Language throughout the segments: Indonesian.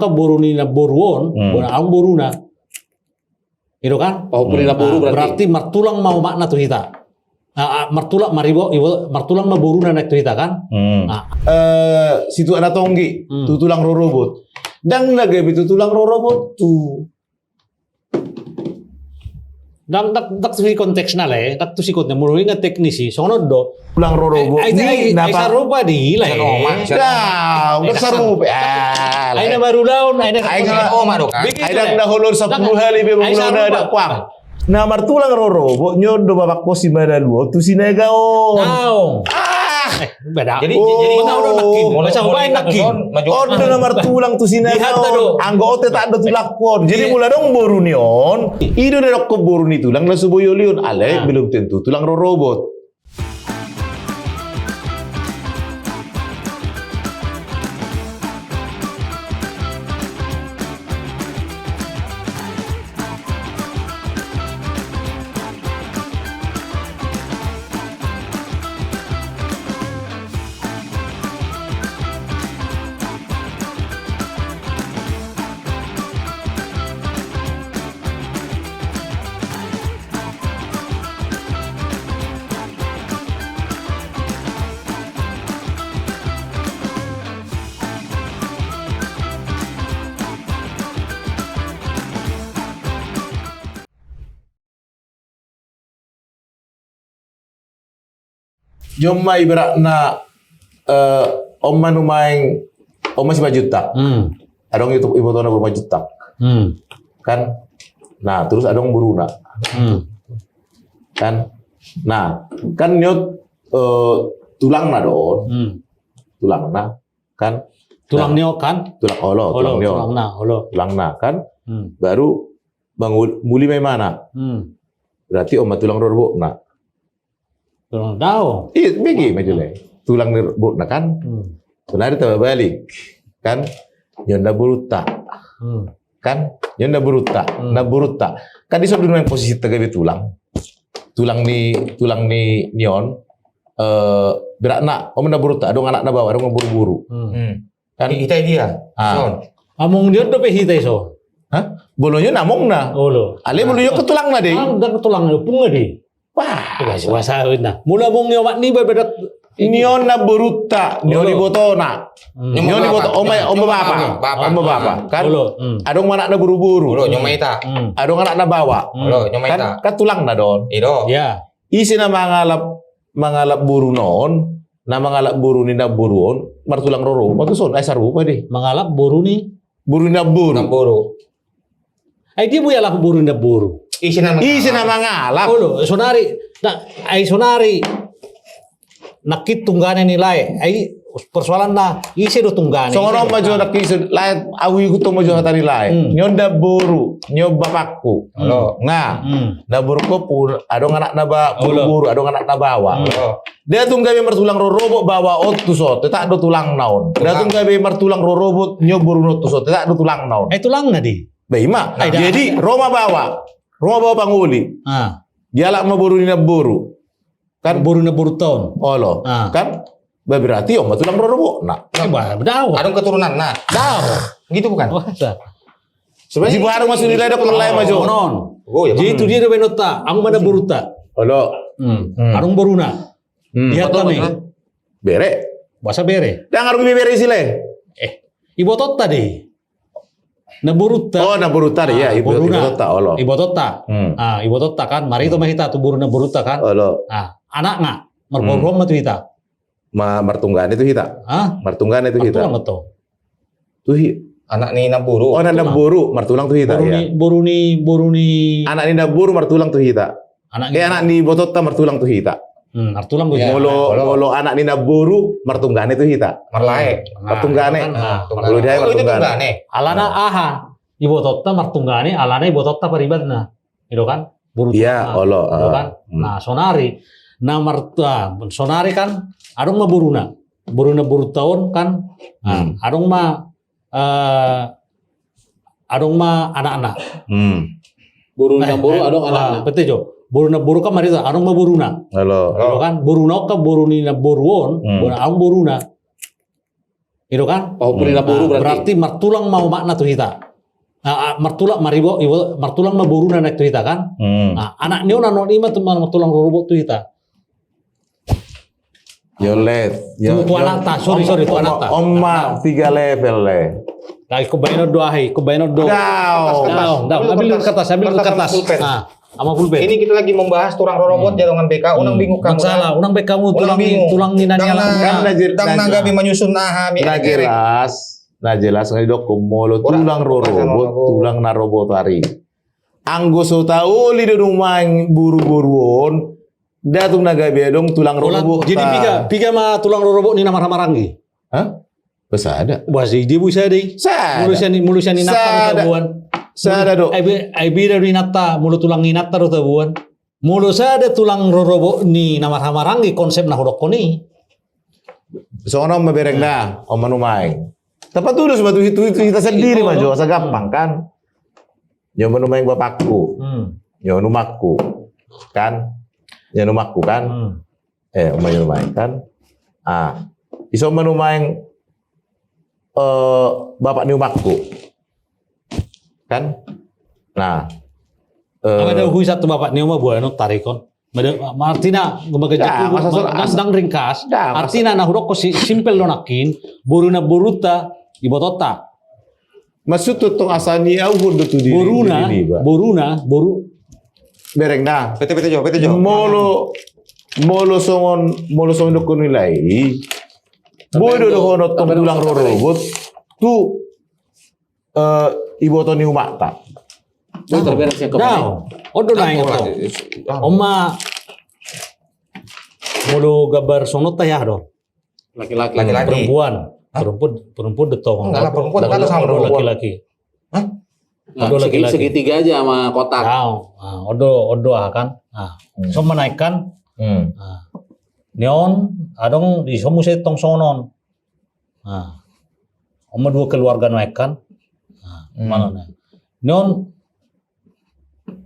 ke boruni na boruon, ang boruna. Itu kan? Pahupuri na boru Berarti martulang mau makna tuh hita. Martulang maribo, martulang mau boruna na tuh hita kan? Situ ada tonggi, tu tulang rorobot. Dang nagay itu tulang rorobot tu. Dang dak si konteksnya lah, dak tu si konteks murui nga teknisi, sono do. Tulang rorobot. Ay sarupa di lah. Dah, udah sarupa. Ay na marulaon, ay na. Ay nga oma do kan. Ay dah holor 10 hari be bulan ada kuang. Nah martulang rorobot nyodo babak posi badalu tu sinegao. Taong. Beda. Jadi udah nakin. Masa ubain nakin. Oh, na martulang tu sinegao. Anggo ote tak ada tulak kuon. Jadi mula dong borunion. Ido na ko boruni tulang na suboyolion. Ale belum tentu tulang rorobot. Jomma ibarat na om manumaing om masih juta. Adong itu ibu tona berapa juta. Kan? Nah, terus adong buruna. Kan? Nah, kan nyot tulang na doon. Tulang na kan? Tulang neo kan? Tulang tulang neo. Tulang na kan? Baru muli may mana. Berarti om tulang rorbo na. Tulang daw. Iya, begi majule. Tulang rorbo na kan? Sebenarnya tambah balik. Kan? Yonda buruta. Kan? Yonda buruta. Na buruta. Kan di sob yang posisi tagabi tulang. Tulang ni nion. Berak nak, om na buruta. Adong anak na bawa, adong buru-buru. Kan hitai dia. Son. Among dia dope hitai so. Hah? Bolonya namong na. Olo. Ale bolonya ke tulang na deh. Dan ke tulang punga di. Wah, wasawin na. Mula mong niyo ni bebedat. Nion na buruta, nion ni botona. Nion ni boto om bapa. Om bapa. Kan? Adong anak na buru-buru. Olo nyomaita. Adong anak na bawa. Olo nyomaita. Kan tulang na doon. Ido. Ya. Isi na mangalap buru noon, na mangalap buru ni na buruon, martulang roro. Matu son ay sarupa di. Mangalap buru ni. Buru na buru. Ay di mo yala buru na buru. Isi na mangalap. Olo, sonari. Ay sonari. Nakit tunggane nilai. Ay persoalan na isi do tunggane. So ngono maju nakis lain awi ko to maju hatari lain. Nyonda buru, nyoba bapakku. Olo. Nga. Na buru ko pun adong anak na buru-buru, adong anak na bawa. Dia tunggabe martulang rorobot bawa otu so, tak do tulang naon. Dia tunggabe martulang rorobot nyoburu no tu so, tak do tulang naon. Ay tulang na di. Baima. Jadi Roma bawa panguli. Dialak maburu ni naburu. Kan buru na buru tahun. Olo. Kan berarti om tulang rorobot. Nah. Daw. Adong keturunan nah. Daw. Gitu bukan? Sebenarnya di baru masuk nilai dokter lain maju. Non. Oh ya. Jadi itu dia do benota, ang mana buruta. Olo. Arung boruna. Lihat kami. Bere. Bahasa bere. Dah ngarung bere sile. Ibotot tadi. Naburuta. Oh, naburuta ya, ibototta olo. Ibototta. Ibototta kan, mari itu mahita tu buru naburuta kan. Olo. Anak nga, merborom matu hita. Martunggan itu hita. Martunggan itu hita. Martulang betul. Tuh anak ni naburu. Oh, anak naburu, martulang tuh hita ya. Buru ni. Anak ni naburu martulang tuh hita. Anak ni bototta martulang tuh hita. Martulang tuh. Molo anak ni naburu martunggan itu hita. Marlae. Martunggane. Kalau dia martunggane. Alana aha. Ibototta martunggane, alana ibototta paribadna. Itu kan? Buru. Iya, olo. Itu kan? Nah, sonari. Nah, sonari kan adong mah buruna buru tahun kan. Adong mah anak-anak. Buruna buru adong anak-anak. Betul jo. Buruna buru kan marita adong mah buruna. Halo. Kan buruna ka buruni na buruon, adong buruna. Itu kan? Oh, purina buru Berarti martulang mau makna tuh kita. Martulang maribo martulang mau buru na tuh kita kan? Nah, anak niyo na nonima tuh martulang rorobot tuh kita. Yolet. Tu anak ta, sorry tu anak ta. Oma 3 level le. Lagi kubayno do ahi, kubayno do. Daw. Ambil kertas. pulpen. Nah, sama pulpen. Ini kita lagi membahas turang rorobot jadongan BK. Unang bingung kamu. Salah, unang baik kamu tulang ni nanya Kan Dang nanggabi menyusun naha mi. Nah jelas nggak dokum molo tulang rorobot, tulang narobot hari. Anggo so tahu li di rumah buru-buruon, datung naga bedong tulang rorobot. Jadi piga mah tulang rorobot ni nama marangi. Hah? Bisa ada. Wasi dia bisa deh. Mulusan ni nata tabuan. Sada do. Ai bida ni nata, mulu tulang ni nata tabuan. Mulu sada tulang rorobot ni nama marangi konsep nah hodok ni. Soalnya mabereng dah, om manumaing. Tapi tuh sebab itu kita sendiri mah Jo, gampang kan. Yo manumaing bapakku. Yo numakku. Kan? Ya numakku kan. Om manumaing kan. Iso manumaing bapak ni umakku. Kan? Nah. Ada hui satu bapak ni umah buah no tarikon. Martina gumagajak sedang ringkas. Artina nah hurok ko simpel donakin buruna buruta ibotota. Maksud tuh tong asani au hudu tuh di boruna bereng dah. PT Jo. Molo songon dukun nilai. Bodo do hono tong tulang rorobot tu iboto ni umakta. Itu terberes ya Nah, odo na ito. Oma mulu gabar sonot tayah do. Laki-laki. Perempuan detong. Enggak lah, perempuan kan sama laki-laki. Hah? Odo laki-laki. Segitiga aja sama kotak. Odo kan. So menaikkan. Neon adong di somu setong sonon. Oma dua keluarga naikkan. Mana nih?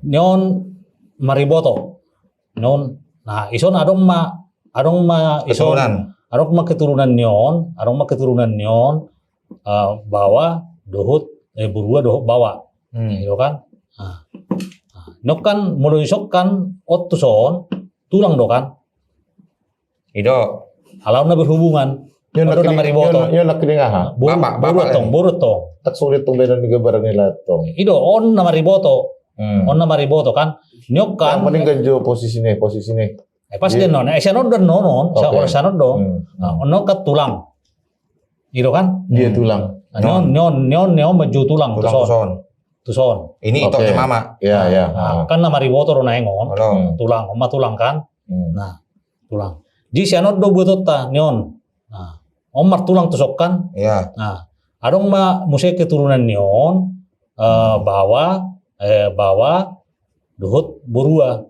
Neon mariboto. Neon ison adong ma ison adong ma keturunan neon bawa dohut burua dohut bawa. Gitu kan? Nok kan mulu isok kan otuson tulang do kan? Ido. Halau na berhubungan. Yon Odo na mariboto. Yon laki ngaha. Burut tong. Tak sulit tong bedan di gambaran nila tong. Ido on na mariboto. On na mariboto kan. Nyok kan. Yang penting ganjo posisi nih. Pas din non. Siya non ono kat tulang. Ido kan. Dia tulang. Nyon maju tulang. Tuson. Ini itu mama. Ya. Kan na mariboto ro naengon. Tulang, oma tulang kan. Nah, tulang. Ji siya non do buetota nyon. Nah, omar tulang tusok kan. Iya. Nah, adong ma musik keturunan nyon bawa duhut burua.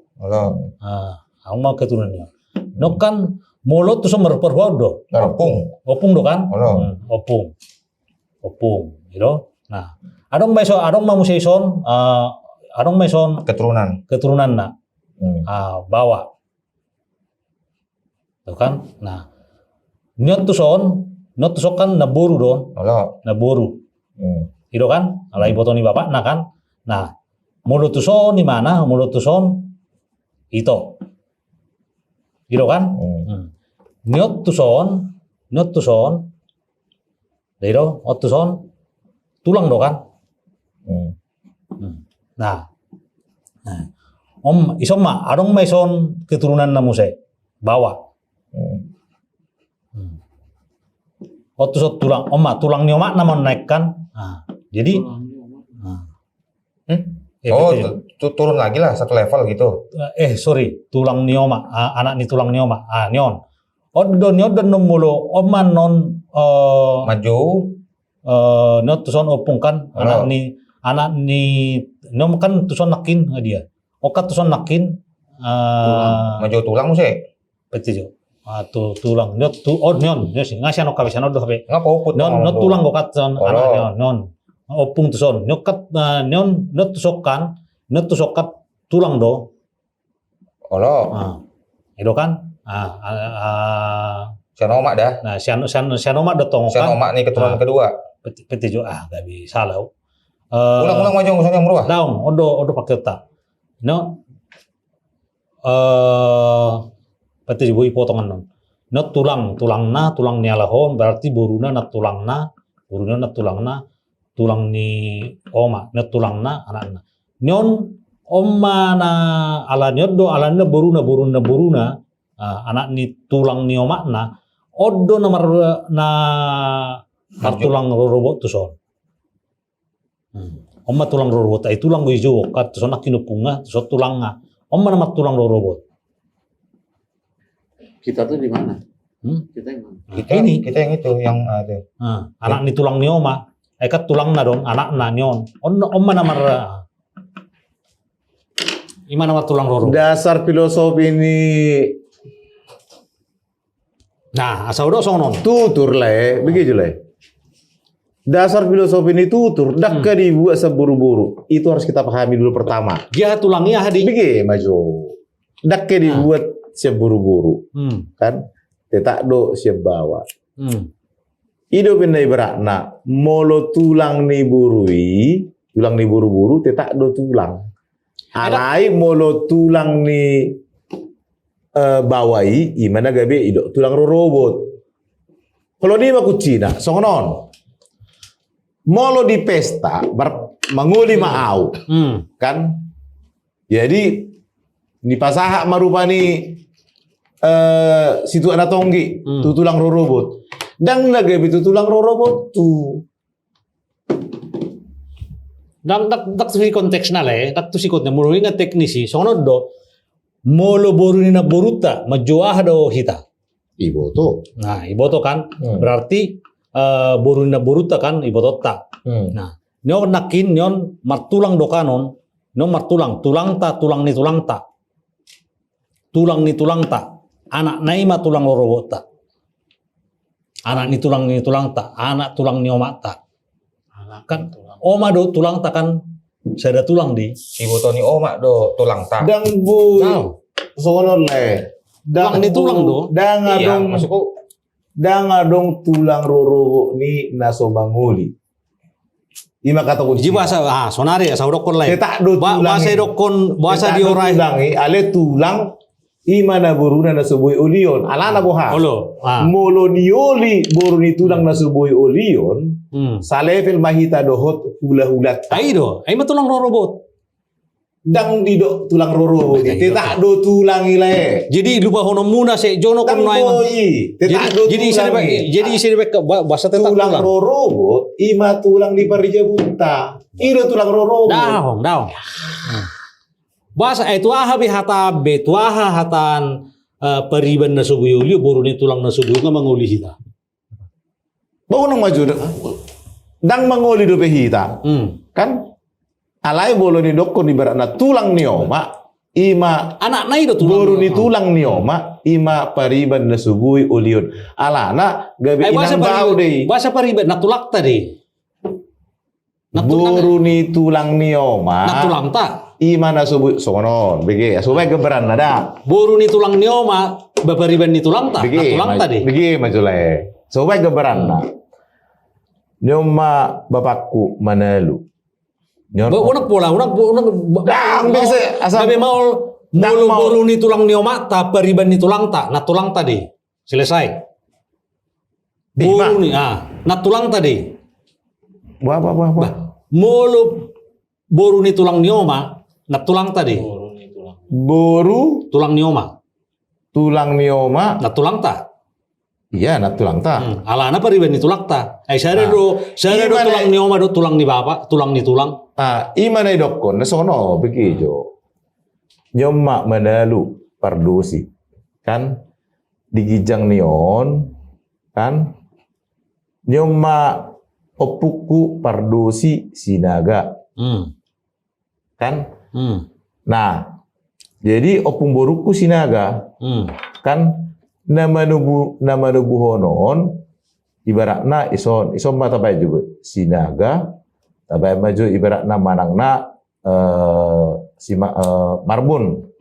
Ang ma keturunan nyon. No kan molot tu somar perhuad do. Opung do kan? Opung. Gitu. Nah, adong ma musik son adong ma son keturunan na. Bawa. Tuh kan? Nah, nyot tusok kan naburu don. Naburu. Itu kan? Alai botoni bapak nah kan? Nah, mulut tuson di mana? Mulut tuson itu. Itu kan? Nyot tuson. Dero, tuson tulang do kan? Nah. Isom ma adong maison keturunan na muse bawa. Tusot tulang, tulang ni oma naman naikkan. Jadi turun lagi lah satu level gitu. Sorry, tulang ni oma, anak ni tulang ni oma. Nyon. Odo numulo oma non maju. Not tuson opung kan anak ni nom kan tuson nakin dia. Okat tuson nakin maju tulang muse. Betul. Tulang nyon sih ngasih anok kabesan odo kabe. Ngapa Non tulang gokat son anak non opung tuson nyokat nyon not tusokan tulang do. Itu kan Sian Oma dah. Nah, Sian Oma datang Sian kan. Oma nih keturunan kedua. Peti jo gak bisa lah. Ulang Majong yang merubah. Daun, odo pakai tak. No, peti jo potongan non. No tulang ni alahon berarti boruna na tulang ni oma, no tulang na anak na. Nyon oma na ala nyodo ala na boruna anak ni tulang ni oma na odo na tulang robot tu son. Oma tulang robot ay tulang goijo kat so nakinupunga so tulang nga. Oma na tulang robot. Kita tuh di mana? Kita yang mana? Kita yang itu yang ada. Anak ni tulang ni oma, ay kat tulang na don anak na nyon. Oma na ima nama tulang robot. Dasar filosofi ini Nah, asal udah sonon. tutur lah, begitu lah. Dasar filosofi ini tutur, dak dibuat seburu-buru. Itu harus kita pahami dulu pertama. Dia tulangnya hadi. Begitu maju. Dak dibuat seburu-buru, kan? Tetak do siap bawa. Hidup ini berakna, molo tulang ni buru-buru, tetak do tulang. Alai molo tulang ni bawai, imana gabe ido tulang robot. Kalau ni maku Cina, songonon. Molo di pesta, manguli maau, kan? Jadi di pasaha marupani situ ada tonggi, tu tulang robot. Dan lagi itu tulang robot tu. Dak tu si konteksna le, dak tu si konteks mulu ingat teknisi. Sono do molo boruni na boruta majuah do hita. Iboto. Nah, iboto kan berarti boruni na boruta kan iboto ta. Nah, nyon nakin nyon martulang do kanon, nyon martulang tulang ni tulang ta. Tulang ni tulang ta. Anak naima tulang robot ta. Anak ni tulang ta, anak tulang ni oma ta. Kan oma do tulang ta kan saya ada tulang di. Ibu Toni Oma do tulang tak. Dang bu, sono le. Tulang ni tulang do. Dang Iya, adong, maksudku dang adong tulang roro ni naso manguli. Ima kata kunci. Ji bahasa sonari ya saudokon lain. Tetak do tulang. Bahasa dokon bahasa di orai. Tulangi ale tulang imana boruna na subui olion. Alana boha. Olo. Molonioli boruni tulang na subui olion. Salefel mahita dohot hula-hulat. Ai do, ai matulang robot. Dang di do tulang roro. Tetak do tulang ile. Jadi lupa hono muna se jono kon nai. Tetak do tulang. Jadi isi bahasa tetak tulang roro ima tulang di parija bunta. Iro tulang roro. Daong. Bahasa itu habi hata betuaha hatan periban na subuyuli boruni tulang na subuy nga manguli hita. Bau nang maju dang mangoli do hita. Kan alai bolo ni dokon ibarat na tulang ni oma ima anak nai do tulang boruni tulang ni oma ima pariban na subuy ulion. Alana gabe inang bau deh. Bahasa pariban na tulak tadi. Boruni tulang ni oma. Na tulang ta. Ima na subuh sono, begi, supaya geberan nada. Boru ni tulang ni oma, bapariban ni tulang ta, Begi, tulang tadi. Begi majule, supaya geberan na. Nyoma bapakku manalu. Unak pola, unak. Bisa asal. Tapi mau boru ni tulang ni oma, ta pariban ni tulang ta, na tulang tadi. Selesai. Boru ni, na tulang tadi. Wah. Molo boru ni tulang ni oma. Na tulang tadi. Boru tulang ni oma. Tulang ni oma. Na tulang ta. Iya, na tulang ta. Alana pariban ni tulak ta. Saya do tulang ni oma do tulang ni bapak, tulang ni tulang. Ima na idokon na sono begitu. Nyoma manalu pardosi. Kan digijang nion kan nyoma opuku pardosi sinaga. Kan? Nah, jadi opung boruku sinaga, kan nama nubu honon, ibaratna ison mata bay juga sinaga, tabay maju ibaratna manangna marbun,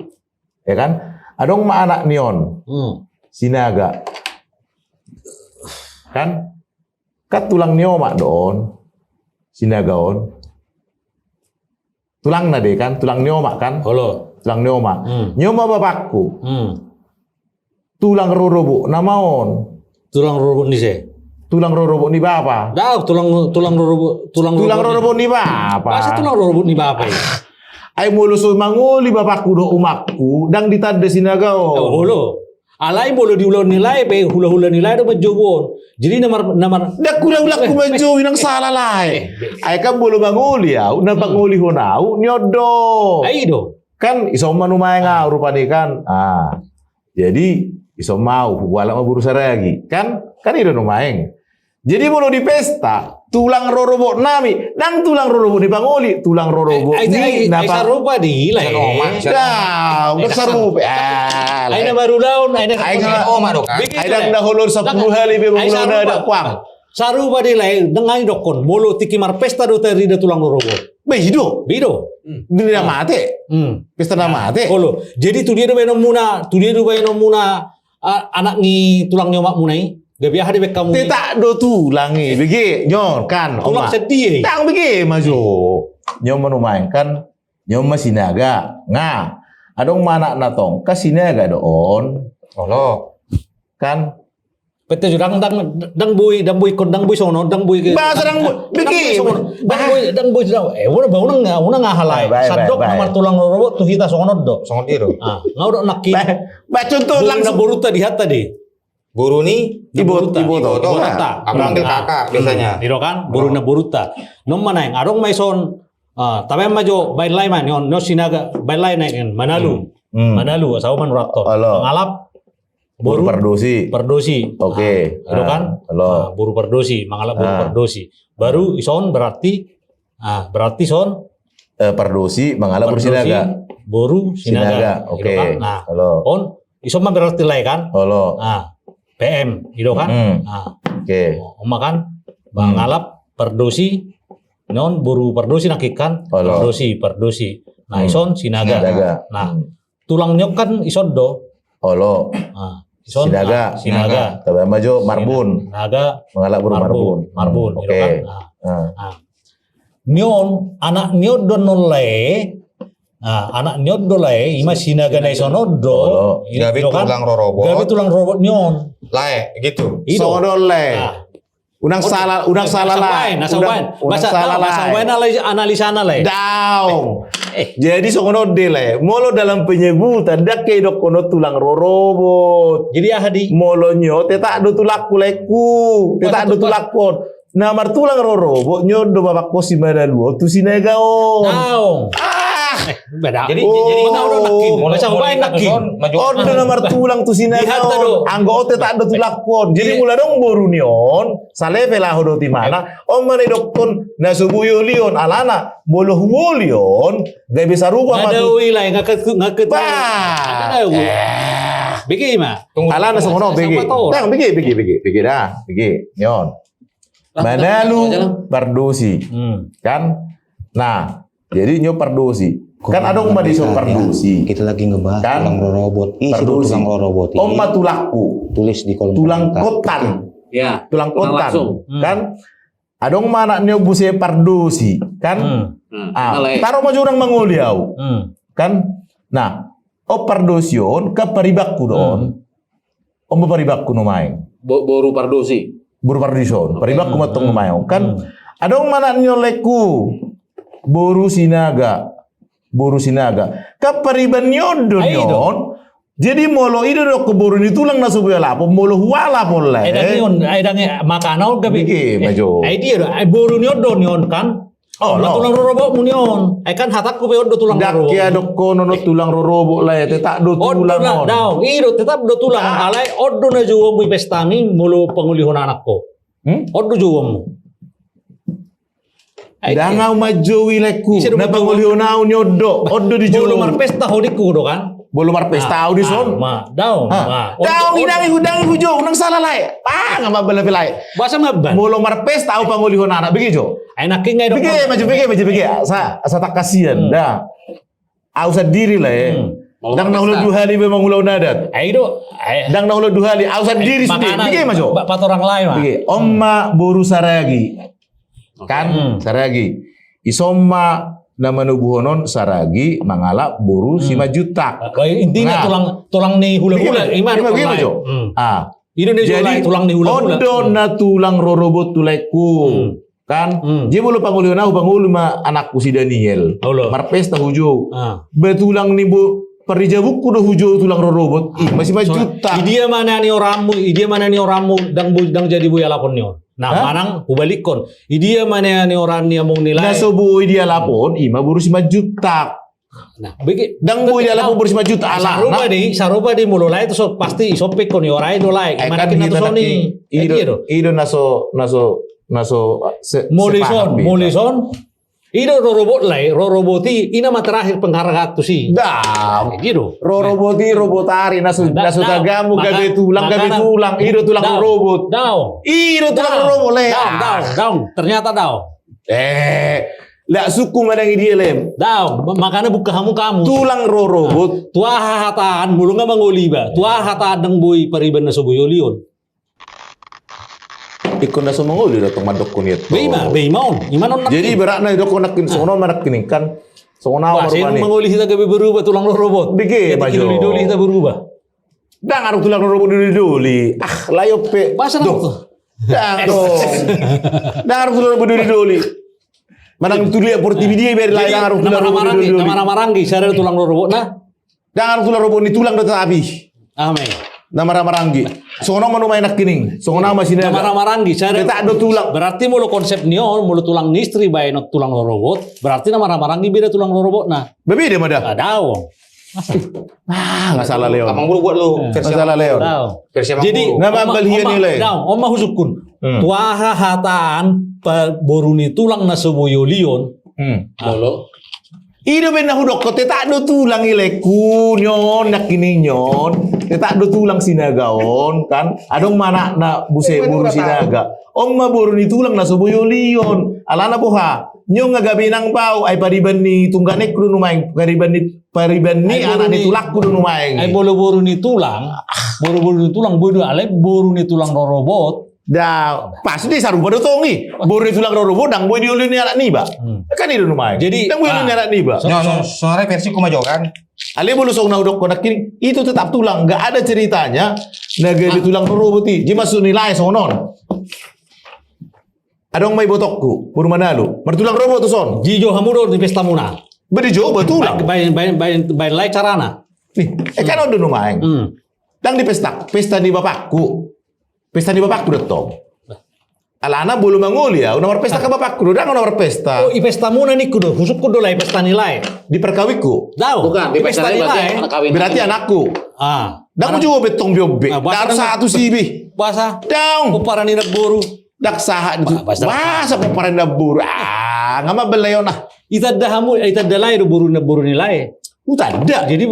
ya kan? Adong ma anak nion, sinaga, Kan? Kat tulang nyomak don. Sinagaon. Tulang na deh kan, tulang nyomak kan? Holo. Tulang nyomak. Nyoma bapakku. Tulang rorobo namaon. Tulang rorobot ni se. Tulang rorobo ni bapa. Dah tulang rorobot Tulang rorobo ni bapa. Masa tulang rorobot ni bapa ya? Ay muluso manguli bapakku do umakku dang ditanda sinagaon. Oh, holo. Alai bolo diulang nilai pe hula-hula nilai do majobon. Jadi namar Dak kuda-udak ku majowi nang salah lae. Ay kan bolo manguli ya, na panguli honau nyodo. ai do. Kan iso manumay nga rupane kan. Jadi iso mau wala maburu saragi. Kan itu numaeng. Jadi bolo di pesta tulang rorobo nami dan tulang rorobo di pangoli, tulang rorobo ni napa rupa di lai. Dah, udah sarupa. Aina baru daun, aina Oma dok kan. Aida dah hulur 10 hari be mulai ada kuang. Sarupa di lai dengan dokon bolo tiki mar pesta do teri da tulang rorobo. Be hidup. Bido. Dia mate. Pesta na mate. Holo. Jadi tu dia do bayano muna anak ni tulang nyomak munai. Gabi hari bek kamu. Tak do tulangi, begi nyon kan. Tulang sedih. Tang begi maju. Nyon manumain kan. Nyon masinaga. Nga. Adong mana natong kasinaga doon. Holo. Kan. Pete jurang dang bui kondang bui sono dang bui. Bahasa dang bui. Begi. Dang bui wala ba una halai. Sadok nomor tulang rorobo tu hita sono do. Songon diro. Ngau do nakki. Ba contoh langsung buruta di hatta di. Buru ni Ibu to. Aku panggil kakak biasanya. Diro kan buru na buruta. Nom manay arong may son tabe majo bay lay man yon no sinaga bay lay na en Manalu. Manalu asawa man rakto. Mangalap buru perdosi. Oke. Diro kan? Buru perdosi, mangalap buru perdosi. Baru ison berarti son perdosi mangalap buru sinaga. Buru sinaga. Oke. Nah, on ison man berarti lay kan? Halo. PM, gitu kan? Oke. Makan mangalap perdosi, non buru perdosi nakikan perdosi. Nah, ison sinaga. Nah, tulang nyok kan ison do. Holo. Ison sinaga. Tapi maju marbun. Naga mengalap buru marbun. Oke. Nyon anak nyod do nolai. Anak nyod do lai ima sinaga na isono do. Gabi tulang rorobot. Gabi tulang robot nyon. Lae gitu. Sono le. Unang salah lain. Bahasa analisa lain. Daung. Jadi sono de le. Molo dalam penyebutan dak ke dok kono tulang rorobot. Jadi ahadi. Molo nyo teta do tulak kuleku. Teta do tulakon. Namar tulang rorobot nyo do babak posi madalu tu sinagaon. Daung. Beda. Jadi mana udah nakin. Masa ubain nakin. Ordo nomor tulang tu sinagaon. Anggo ote tak ada tulakon. Jadi mula dong boru nion. Saleve lah hodo ti mana. Om mane dokon nasubuyo lion alana bolo huolion. Gak bisa rubah matu. Ada wilayah ngaket. Begi mah. Alana semono begi. Tang begi dah. Begi nion. Manalu perdosi. Kan? Nah, jadi nyo perdosi. Kan ada umat di perdosi. Kita lagi ngebahas kan? tulang rorobot. Perdosi. Tulang rorobot. Oma tulaku. Tulis di kolom tulang komentar. kotan. Ya. Tulang kotan. Kan? Ada mana nyo buse perdosi. Kan? Taruh maju orang manguliau. Kan? Nah, perdosion ke peribakku don. Peribakku numain. Boru pardosi. Buru pardison. Peribakku matong numain. Kan? Ada mana nyo leku. Boru sinaga. Kapariban nyodo nyon. Jadi molo ido do keburu ni tulang na subuya lapo molo huala polle. Aidang makanaw gabi. Bigi majo. Ai dia boru nyodo nyon kan. Tulang rorobo munyon. Ai kan hatak ko do tulang rorobo. Dak ya do kono no tulang rorobo la tak do tulang non. Daw, ido tetap do tulang alai oddo na juwo mu pestani molo pangulihon anak ko. Oddo juwo mu. Dangau maju wileku. Na pangulionau nyodo. Oddo di Bolo marpesta hodiku do kan. Bolo marpesta audison. Daun. Daun hidang hujo nang salah lae. Ngapa bela belai. Bahasa maban. Bolo marpesta au pangulihon anak begitu. Enak ngai do. Begi maju. Sa tak kasihan. Dah. Au sadiri lae. Dang nahulo duhali memang ulau nadat. Aido, Dang nahulo duhali ausan diri sendiri. Bige mas jo. Pat orang lain mah. Bige. Omma boru saragi. Kan saragi. Isomma nama nubuhonon saragi mangala boru 5 juta. Intinya tulang nih hula-hula iman. Bige mas jo. Jadi tulang nih hula-hula. Odo na tulang rorobot tuleku. Kan? Dia boleh panggul ma anakku si Daniel. Marpesta hujo. Betulang nih bu Perijabuku udah hujo tulang rorobot. Masih 5 juta. Dia mana nih orangmu dang jadi buaya lapon nih. Nah, manang ubalikon. Dia mana nih orang nih among nilai. Nah, so buaya dia lapon, ima baru 5 juta. Nah, bagi dang buaya dia lapon baru 5 juta. Sarupa di mulai itu so pasti isopek kon orai do lai. Gimana kita tuh soni? Ido naso Molison. Ido roroboti ina mah terakhir penghargaan tuh sih. Dah, gitu. Robotari nasu kagamu gabe tulang. Ido tulang robot. Ido tulang robot le. Daun. Ternyata daun. Lah suku madang dia lem. Daun. Makanya buka kamu. Tulang robot. Tua hataan mulu nggak mangoliba. Tua hataan deng boy pariban nasu boyolion. Ikon naso mangoli datang madok kuniet. Beimaon. Imanon nak. Jadi berak na idok nakin sono marak kini kan. Sono awar pani. Mangoli kita gabe berubah tulang robot. Bige majo. Doli kita berubah. Dang aruk tulang robot doli. Layo pe. Bahasa dong. Dang aruk tulang robot doli. Manang tu lihat portivi dia biar lain aruk tulang robot doli. Nama maranggi sadar tulang robot nah. Dang aruk tulang robot ni tulang datang habis. Amin. Nama Maranggi. Sono manu main nak kining. Sono masih ada. Nama Maranggi. Kita ada tulang. Berarti mulu konsep nion, mulu tulang nistri bae not tulang robot. Berarti nama Maranggi beda tulang robot nah. Beda mada. Daung. Nggak salah Leon. Abang buru buat lu. Nggak salah Leon. Versi abang jadi buru. Nggak nilai. Oma husukun. Tuaha hataan boruni tulang na sebuyo lion. Lolo. Ido ben nahudok ko tak do tulang ileku nyon nak kini nyon. Tak do tulang sinagaon kan. Adong mana na buse buru sinaga. Om ma buru ni tulang na subuyo lion. Alana boha. Nyong ngagabi nang pau ay pariban ni tungganek kudu numaing pariban ni anak ni tulak kudu numaing. Ay boro-boro ni tulang. Boro-boro ni tulang bodo ale boro ni tulang robot. Dah pasti sarung pada tongi. Boro tulang robot dang boy diulun ni anak ni ba. Kan itu numaing. Jadi dang boy diulun ni anak ni ba. Soalnya versi ku mah kan. Ale bolu sok naudok konak kini itu tetap tulang, enggak ada ceritanya naga di tulang robot ti. Ji masuk nilai sonon. Adong may botokku, pur manalo. Martulang robot tu son. Jijo hamuro di pesta muna. Bedejo betulang. Bayan lai carana. Nih, kan ada numaing. Dang di pesta di bapakku. Pesta di bapakku datang. Alana bolu mangoli ya, nomor pesta ke bapakku, dang nomor pesta. Oh, i pesta muna nih kudo, husuk kudo lai pesta nilai. Di perkawiku. Tahu? Bukan, di pesta nilai. Berarti anakku. Dang juga betong biobe. Dar satu sibi. Bahasa. Dang. Puparan ini boru. Dak saha itu. Masa puparan buru. Ngama beleon nah. Itadda lai boru nilai. Tidak. Jadi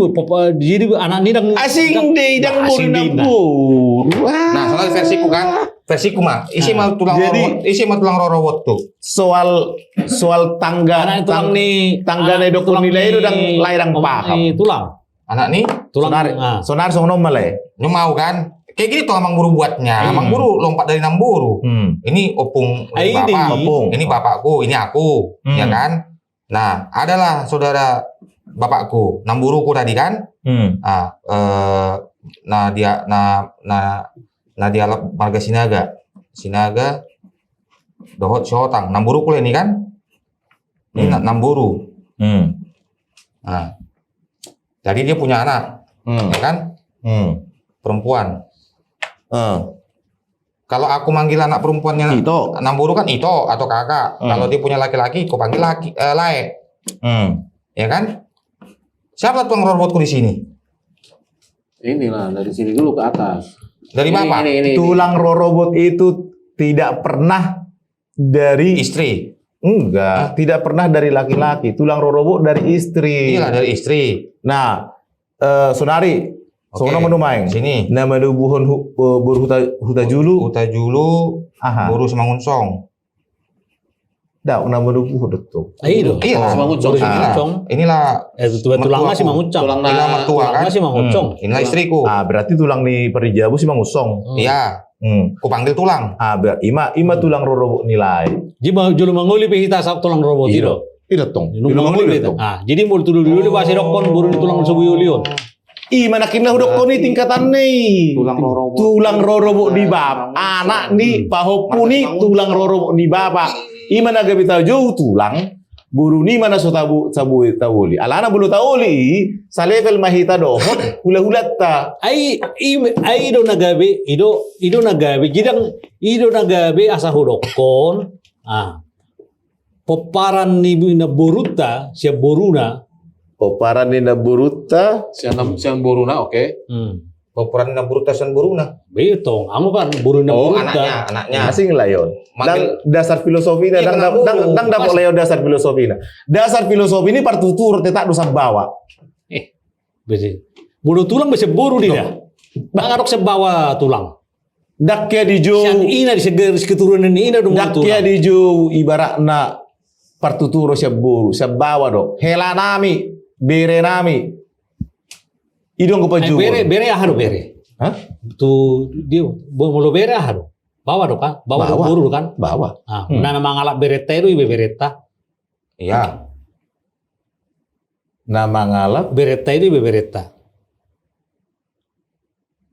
anak ini dang asing deh dang buru. Nah, soal versiku kan. Versiku mah isi mah tulang robot tuh. Soal tangga dokter nilai itu dang lairang paham. Tulang. Anak nih sonar sono male. Lu mau kan? Kayak gini tuh Amang Buru buatnya. Amang Buru lompat dari Namburu. Ini opung bapak. Ini bapakku, ini aku, ya kan? Nah, adalah saudara bapakku, Namburuku tadi kan? Dia marga Sinaga dohot Syotang. Namburuku ini kan? Ini Namburu. Nah, jadi dia punya anak, ya kan? Perempuan. Kalau aku manggil anak perempuannya Ito. Namburu kan Ito atau kakak. Kalau dia punya laki-laki, aku panggil Lae. Ya kan? Siapa tuang robotku di sini? Inilah dari sini dulu ke atas. Dari bapak. Tulang robot itu tidak pernah dari Istri. Enggak, tidak pernah dari laki-laki. Tulang robot dari istri. Iya dari istri. Nah, Sonari. Sono menumaing. Sini. Nama buhon buru huta julu. Huta julu. Buru semangunsong. Dah, nama duku betul. Ayo. Iya, Si Mangucong. inilah tulangnya si Mangucong. inilah mertua kan. Tulangnya si Mangucong. Inilah istriku. Berarti tulang di Perijabu si Mangusong. Iya. Ku panggil tulang. Berarti ima tulang roro nilai. Jadi julu mangoli pehita sak tulang robot itu. Tidak tong. Tulang mangoli itu. Jadi mau dulu bahasa dokon buru tulang subuyulion. Mana kena hudok ni tingkatan nih. Tulang roro di bab. Anak nih pahopu nih tulang roro di bapak. Mana gabi tahu jauh tulang. Buru ni mana so tabu tawuli. Alana bulu tawuli. Sa level mahita dohot. Hula-hulat ta. Ai do nagabe ido nagabe jidang ido nagabe asa hudokon. Peparan ni na boruta siap boruna. Peparan ni na boruta. Siang boruna, oke. Peperan na burutasan buruna. Betul, amo kan boruna boruta. Anaknya. Masing layon. Dan dasar filosofi Iya, dang dapat layon dasar filosofi na. Dasar filosofi ini partutur tetak dosa bawa. Besi. Bulu tulang bisa boru dia. Bangarok sebawa tulang. Daknya di jo. Siang ina di segeris keturunan ina dong Daknya di jo ibaratna partuturo siya boru, siya bawa do. Hela nami, bere nami. Idong ko pa jo. Bere ahado bere. Hah? Tu dia mulu bere ahado. Bawa do kan? Bawa do boru kan? Bawa. Nana mangalap bereta itu ibe bereta. Iya. Nama ngalap Bereta itu ibe bereta.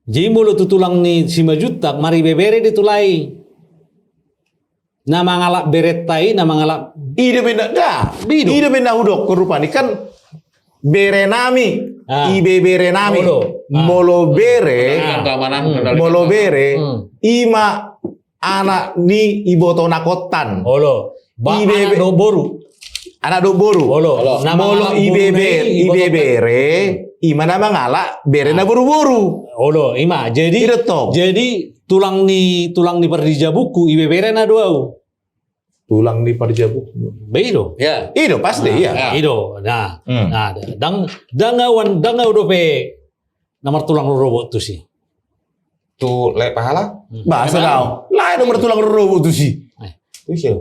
Jadi mulu tu tulang ni 5 juta, mari bebere ditulai. Nama ngalap beretai, nama ngalap ide benda dah. Ide benda hudok korupani kan bere nami. Ibe bere nami. Molo bere. Molo bere. Ima anak ni iboto nakotan. Ibe do boru. Anak do boru. Molo ibe bere. Ima nama ngala bere na buru-buru. Ima. Jadi tulang ni perdija buku ibe bere na doau. Tulang di parjabu. Beido. Ya. Ido pasti ya. Ido. Nah, dangaw do pe nomor tulang robot tu sih. Tu lek pahala? Bahasa kau. Lain nomor tulang robot tu sih. Tu sih.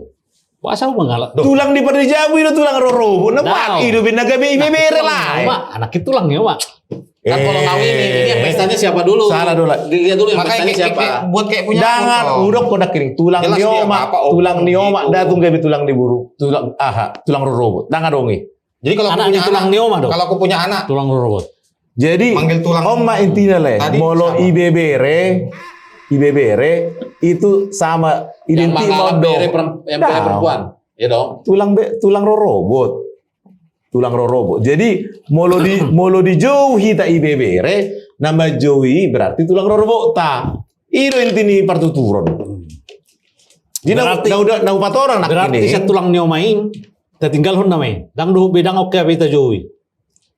Puasa mengalah. Tulang di parjabu itu tulang robot. Nampak ido binaga be bere lah. Anak itu tulangnya, Mak. Kan kalau ngawin ini yang pestanya siapa dulu? Salah dulu. Dia dulu yang pestanya siapa? Buat kayak punya jangan udok kodak kiring tulang nioma datung gabi tulang diburu tulang robot jangan dongi. Jadi kalau aku punya tulang anak, nioma dong. kalau aku punya anak tulang robot. Jadi manggil tulang omma intinya le molo ibebere itu sama identik modo yang perempuan. Ya dong. Tulang robot. Jadi molo dijauhi ta ibebere nama jauhi berarti tulang robot ta. Itu intini partuturon. Jadi na upatoran nak berarti ini. sa tulang niomain tertinggal hon namai. Dang do bedang oke beta jauhi.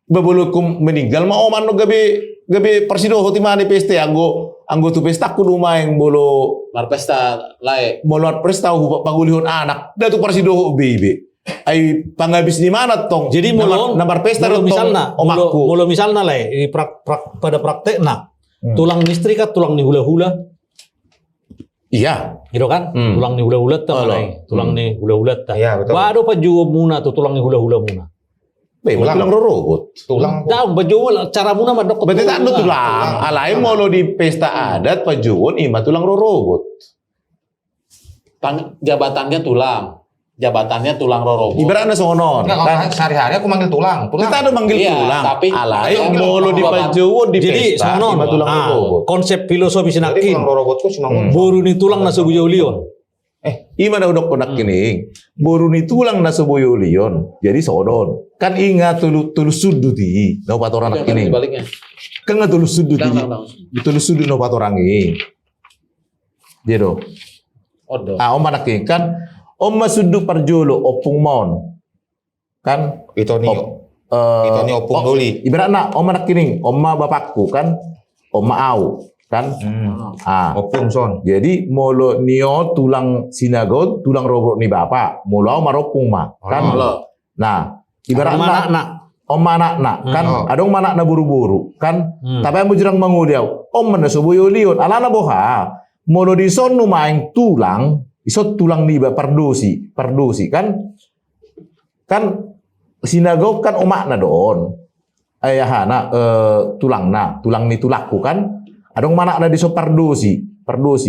Babulukum meninggal ma oman no gabe persido hoti mani peste anggo tu pesta kudu maeng bolo Marpesta lae. molo pesta pagulihon anak datu persido bebe. Ay pangabis di mana tong Jadi nambar pesta misalna molo misalna le pada praktekna tulang listrik kan tulang ni hula-hula. Iya. Gitu kan? Tulang ni hula-hula ta malai. Tulang ni hula-hula ta. Iya, betul. Bado pa juo muna tu tulang ni hula-hula muna. Tulang robot. Daun pajuo cara muna madok. Berarti tak ada tulang. Alai molo di pesta adat pajuon ima tulang robot. Jabatannya tulang robot. Ibaratnya sonon. Kan sehari-hari aku manggil tulang. Kita ada manggil tulang. Tapi alai molo di pajuon di Jadi pesta sonon. ima tulang robot. Konsep filosofi Jadi sinakin. tulang robotku cuma Boru ni tulang na subuyo lion. Ima na udok konak kini. Boru ni tulang na suboyo lion. Jadi sonon. Kan ingat tulus sudu ti. Na upat orang kini. Baliknya. Kan nggak tulus sudu ti. Tulus sudu na upat orang ini. Dia do. Odo. Om anak ini kan. Om masudu parjolo opung mon. Kan. itu nih opung doli. Ibaratnya om anak kini. Oma bapakku kan. Oma au. Kan. Opung son. Jadi molo nio tulang sinagon, tulang robot ni bapak, molo maropung ma, kan? Nah, ibaratnya om anak kan, adong manak na buru-buru, kan? Tapi yang bujurang mangudiaw, om mana subuyo lion, alana boha, molo di sonu maing tulang, iso tulang niba pardosi kan sinagog kan umakna doon ayahana tulang ni tulaku kan adong manakna diso pardosi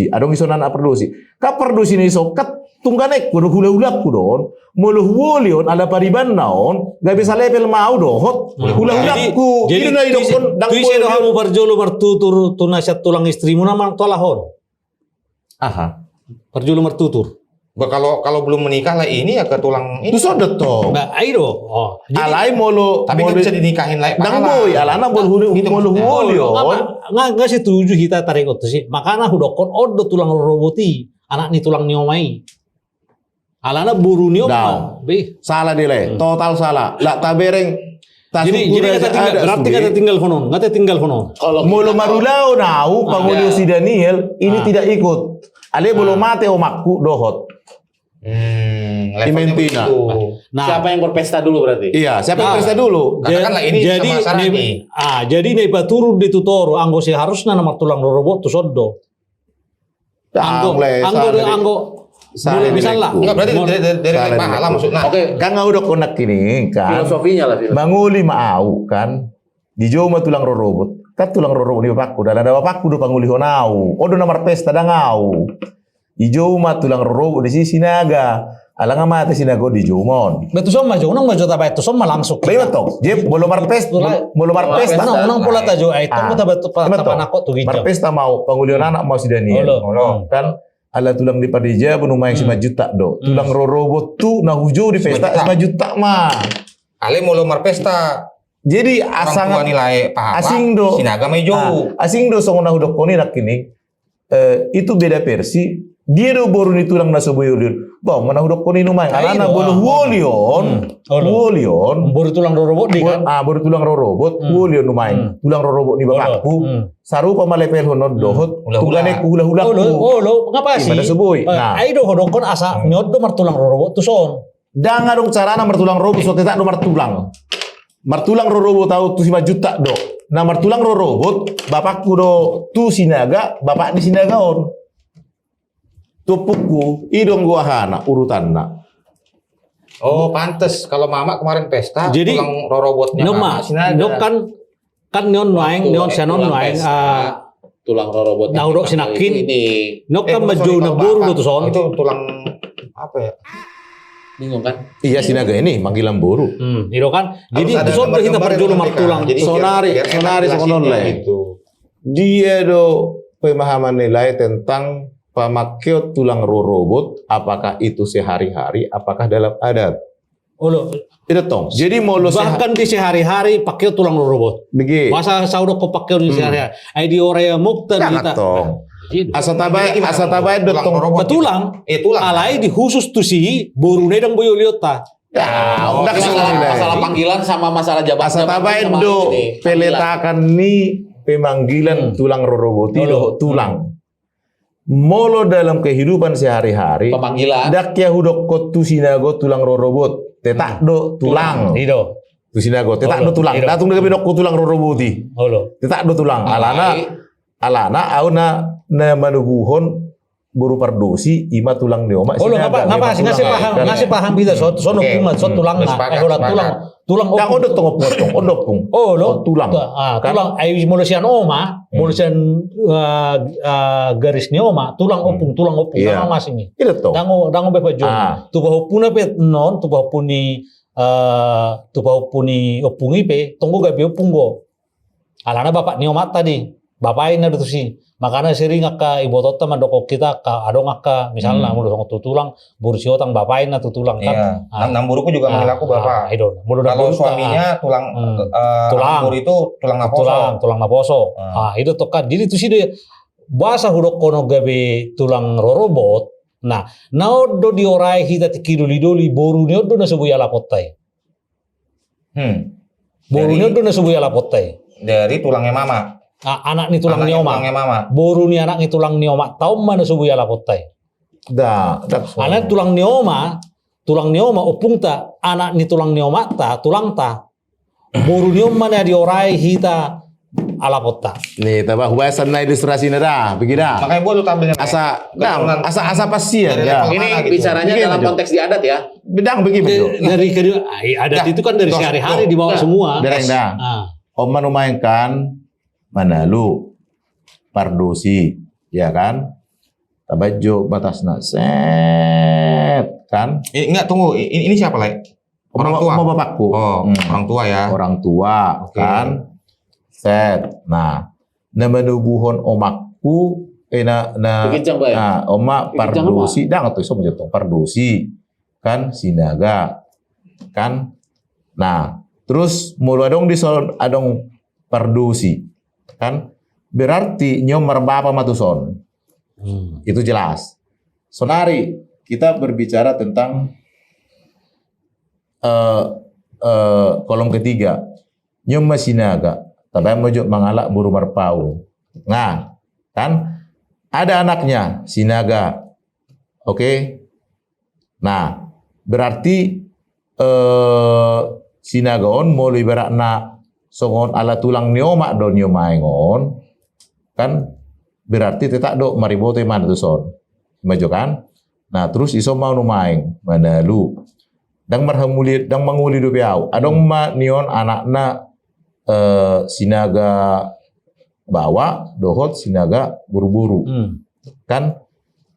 adong iso nana pardosi ka pardosi ni iso kat tungganek kudu hula-hulaku doon muluh wolion ala pariban naon gak bisa level mau dohot hula-hulaku jadi na idokon tu isi kamu parjolo martutur tunasiat tulang istrimu nama tolahon parjolo martutur. Kalau belum menikah lah ini ya ke tulang ini. Itu sodet toh. Nah, ayo. Alai molo tapi nggak bisa dinikahin lah. Dang boy, alana molo wolion. Nggak setuju kita tarik itu sih. Makanya hudokon odo tulang roboti. Anak ni tulang niomai. Alana buru niomai. Salah dile, total salah. Lah tabereng. Jadi berarti kata tinggal honon. Kalau molo marulau nau pangulio si Daniel ini tidak ikut. Ale belum mate omakku dohot. Imentina. Nah, siapa yang berpesta dulu berarti? Iya, siapa yang berpesta dulu? Katakanlah ini sama Sarani. Jadi nih turun di tutoro, anggo seharusnya nomor tulang robot tu soddo. Anggo misalnya. Enggak berarti dari pahala maksudnya. Oke, kan udah konak ini kan. Filosofinya lah. Manguli mau kan. Di Jawa tulang robot. Kan tulang robot di bapakku. Dan ada bapakku do panguli honau. Odo nomor pesta da ngau. Ijo mah tulang robot di sisi naga. Alang mati sinago di Jumon. Betul sama jo, nang majo tabai tu sama langsung. Betul. Je bolo marpesta. Nang pola tajo ai tu tabai tu panako tu hijau. Marpesta mau pangulion anak mau si Daniel. Kan ala tulang di Padija bunu main 5 juta do. Tulang robot tu nah hujo di pesta 5 juta mah. Ale mau lomar pesta. Jadi asang nilai pahala. Asing do. Sinaga mai jo. Asing do song nah udok koni nak ini. Itu beda versi. Dia do boru ni tulang naso boyolion. Bang, mana udok koni numai. Alana bolu wolion. Boru tulang robot di kan. Boru tulang robot. Wolion numai. Tulang robot ni bapakku. Sarupa malepel honod dohot. Tugane ku hula-hula ku. Ngapa sih? Mana subuh. Nah, do hodokon asa nyod do martulang robot tu son. Danga dong carana martulang robot so tetak do martulang. Martulang robot tahu tu 5 juta do. Nah martulang robot bapakku do tu sinaga, bapak di sinaga on. Tupuku idong gua hana urutanna. Oh, pantes kalau mama kemarin pesta jadi, tulang robotnya sinaga. Kan nyon waeng, nyon sanon waeng tulang robot. Nah, udok sinakin ini. Nok kan maju na buru tu son. Itu tulang apa ya? Bingung kan? Iya sinaga ini manggilan buru. Itu kan. Jadi itu son kita perjulu martulang. Sonari sokonon lah. Dia do pemahaman nilai tentang pemakaian tulang robot, apakah itu sehari-hari, apakah dalam adat? Itu tong. Jadi mau bahkan di sehari-hari pakai tulang robot. Begitu. Masa saudara kau pakai di sehari-hari. Di oraya mukta kita. Asa tabai dotong tulang. Alai di khusus tu sih boru nedang boyo liota. Masalah panggilan sama masalah jabatan. Asa tabai do peletakan ni pemanggilan tulang robot itu tulang. Molo dalam kehidupan sehari-hari pemanggilan dak ya hudok kotu sinago tulang robot tetak do tulang ido tu sinago tetak do tulang datung de bedok tulang roboti tetak do tulang alana auna na manuguhon buru pardosi ima tulang neoma ngapa sih ngasih paham kita sono kumat tulang tulang dak odot potong odopung tulang tulang ai manusia oma manusia garis neoma tulang opung nama masih ni dango bepa jo tu bahupuna pe non tu bahupuni opungi pe tunggu gabe opunggo alana bapak neoma tadi bapak ini ada tu sih. Makanya sering akka ibu tota mandoko kita ka adong akka misalnya mau dong tulang bursi otang bapain atau tulang kan. Nang buruku juga manggil aku bapak. Kalau suaminya tulang itu tulang naposo. Tulang naposo. Itu tokat. Jadi itu sih dia bahasa huruf kono gabe tulang robot. Nah, do diorai kita tikidoli boru do na subuya lapotai. Boru do na subuya lapotai. Dari tulangnya mama. Anak ni tulang nioma. Boru ni anak ni tulang nioma. Tahu mana subuya lapotai? Anak tulang nioma opung ta. Anak ni tulang nioma ta, tulang ta. Boru nioma na diorai hita ala kota. Nih, tabah hubasan na ilustrasi na dah, begini dah. Makanya gua lu tampilnya. Asa pasti ya. Ini bicaranya Begini, dalam Jo. konteks di adat ya. Bedang begini, Jo. Dari kedua adat itu kan dari sehari-hari dibawa semua. Dereng dah. Ah. Om menumainkan Manalu, Pardosi, ya kan? Tabajo batasna set kan? Enggak tunggu, ini siapa lah? Orang tua. Mau bapakku. Oh, orang tua ya. Orang tua Oke. kan? Set. Nah, namanubuhon omakku Begincang, Bay. nah, oma Begincang Pardosi, dah atau iso menjatuh Pardosi kan Sinaga kan? Nah, terus mulu adong di sol adong Pardosi kan? Berarti nyom merbapa matuson. Itu jelas. Sonari kita berbicara tentang kolom ketiga. Nyom masinaga, tapi mojo mangalak buru marpau. Nah, kan ada anaknya Sinaga. Oke. Nah, berarti Sinagaon mau ibaratna songon ala tulang nioma do niomaingon kan berarti tetak do maribote mana tu son maju kan. Nah, terus iso mau numaing Manalu dang marhamuli dang manguli do piau adong ma nion anakna Sinaga bawa dohot Sinaga buru-buru kan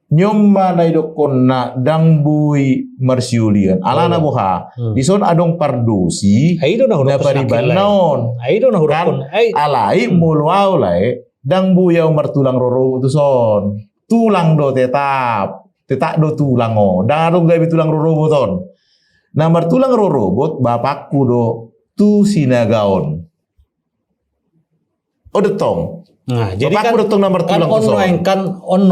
nyom mana idokon na dang bui marsiulian alana boha dison adong Pardosi Aido na na huruf pariban naon Aido na huruf kan kon. Ay, alai muluau lai dang buyau martulang roro utuson tulang do tetap do tulang dang adong gabi tulang roro boton nah martulang roro bot bapakku do tu Sinagaon detong nah, jadi bapakku kan detong na martulang tuson on